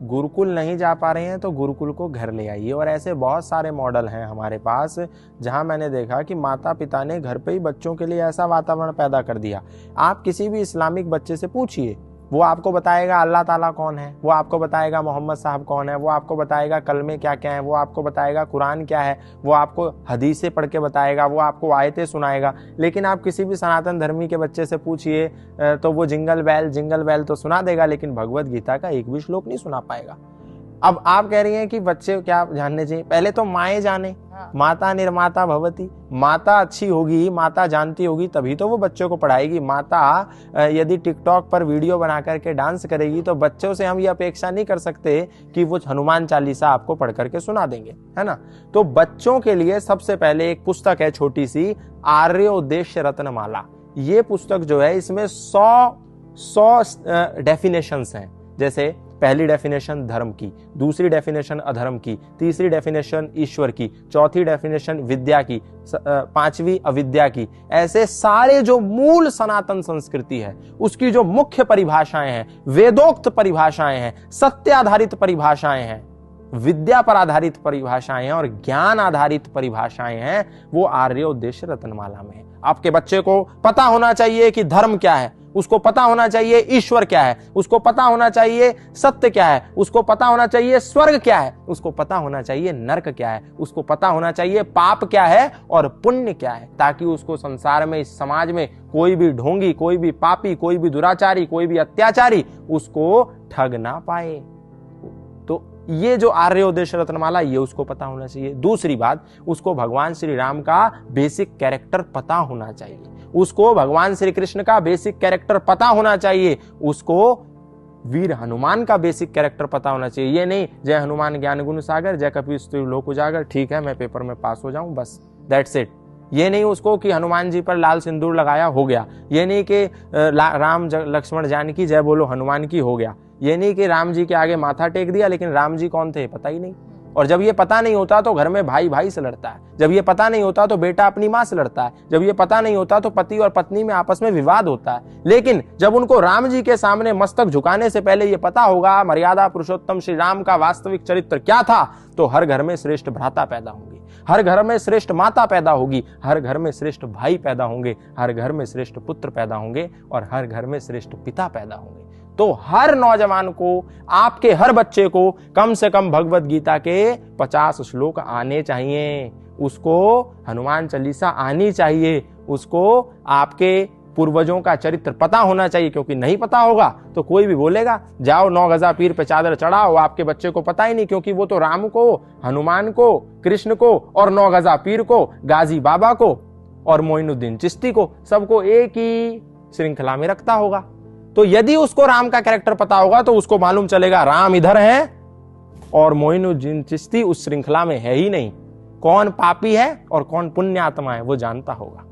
गुरुकुल नहीं जा पा रहे हैं तो गुरुकुल को घर ले आइए। और ऐसे बहुत सारे मॉडल हैं हमारे पास जहां मैंने देखा कि माता पिता ने घर पे ही बच्चों के लिए ऐसा वातावरण पैदा कर दिया। आप किसी भी इस्लामिक बच्चे से पूछिए, वो आपको बताएगा अल्लाह ताला कौन है, वो आपको बताएगा मोहम्मद साहब कौन है, वो आपको बताएगा कलमे क्या क्या है, वो आपको बताएगा कुरान क्या है, वो आपको हदीसें पढ़ के बताएगा, वो आपको आयतें सुनाएगा। लेकिन आप किसी भी सनातन धर्मी के बच्चे से पूछिए तो वो जिंगल बेल तो सुना देगा, लेकिन भगवत गीता का एक भी श्लोक नहीं सुना पाएगा। अब आप कह रही हैं कि बच्चे क्या जानने चाहिए? पहले तो माएँ जाने, माता निर्माता भवती। माता अच्छी होगी, माता जानती होगी, तभी तो वो बच्चों को पढ़ाएगी। माता यदि टिकटॉक पर वीडियो बना करके डांस करेगी तो बच्चों से हम ये अपेक्षा नहीं कर सकते कि वो हनुमान चालीसा आपको पढ़ करके सुना देंगे, है ना। तो बच्चों के लिए सबसे पहले एक पुस्तक है छोटी सी, आर्योद्देश्य रत्नमाला। ये पुस्तक जो है इसमें 100 डेफिनेशंस हैं। जैसे पहली डेफिनेशन धर्म की, दूसरी डेफिनेशन अधर्म की, तीसरी डेफिनेशन ईश्वर की, चौथी डेफिनेशन विद्या की, पांचवी अविद्या की। ऐसे सारे जो मूल सनातन संस्कृति है उसकी जो मुख्य परिभाषाएं हैं, वेदोक्त परिभाषाएं हैं, सत्य आधारित परिभाषाएं हैं, विद्या पर आधारित परिभाषाएं हैं और ज्ञान आधारित परिभाषाएं हैं, वो आर्योद्देश्य रत्नमाला में है। आपके बच्चे को पता होना चाहिए कि धर्म क्या है, उसको पता होना चाहिए ईश्वर क्या है, उसको पता होना चाहिए सत्य क्या है, उसको पता होना चाहिए स्वर्ग क्या है, उसको पता होना चाहिए नरक क्या है, उसको पता होना चाहिए पाप क्या है और पुण्य क्या है, ताकि उसको संसार में, इस समाज में कोई भी ढोंगी, कोई भी पापी, कोई भी दुराचारी, कोई भी अत्याचारी उसको ठग ना पाए। तो ये जो आर्योद्देश्य रत्नमाला, ये उसको पता होना चाहिए। दूसरी बात, उसको भगवान श्री राम का बेसिक कैरेक्टर पता होना चाहिए, उसको भगवान श्री कृष्ण का बेसिक कैरेक्टर पता होना चाहिए, उसको वीर हनुमान का बेसिक कैरेक्टर पता होना चाहिए। ये नहीं जय हनुमान ज्ञान गुण सागर, जय कपीस तिहु लोक उजागर, ठीक है मैं पेपर में पास हो जाऊं बस, दैट्स इट। ये नहीं उसको कि हनुमान जी पर लाल सिंदूर लगाया हो गया, ये नहीं कि राम लक्ष्मण जानकी जय बोलो हनुमान की हो गया, ये नहीं कि राम जी के आगे माथा टेक दिया लेकिन राम जी कौन थे पता ही नहीं। और जब ये पता नहीं होता तो घर में भाई भाई से लड़ता है, जब ये पता नहीं होता तो बेटा अपनी माँ से लड़ता है, जब ये पता नहीं होता तो पति और पत्नी में आपस में विवाद होता है। लेकिन जब उनको राम जी के सामने मस्तक झुकाने से पहले ये पता होगा मर्यादा पुरुषोत्तम श्री राम का वास्तविक चरित्र क्या था, तो हर घर में श्रेष्ठ भ्राता पैदा होंगे, हर घर में श्रेष्ठ माता पैदा होगी, हर घर में श्रेष्ठ भाई पैदा होंगे, हर घर में श्रेष्ठ पुत्र पैदा होंगे और हर घर में श्रेष्ठ पिता पैदा होंगे। तो हर नौजवान को, आपके हर बच्चे को कम से कम भगवत गीता के 50 श्लोक आने चाहिए, उसको हनुमान चालीसा आनी चाहिए, उसको आपके पूर्वजों का चरित्र पता होना चाहिए। क्योंकि नहीं पता होगा तो कोई भी बोलेगा जाओ 9 गजा पीर पे चादर चढ़ाओ, आपके बच्चे को पता ही नहीं, क्योंकि वो तो राम को, हनुमान को, कृष्ण को और 9 गजा पीर को, गाजी बाबा को और मोइनुद्दीन चिश्ती को, सबको एक ही श्रृंखला में रखता होगा। तो यदि उसको राम का कैरेक्टर पता होगा तो उसको मालूम चलेगा राम इधर है और मोइनुद्दीन चिश्ती उस श्रृंखला में है ही नहीं, कौन पापी है और कौन पुण्य आत्मा है वो जानता होगा।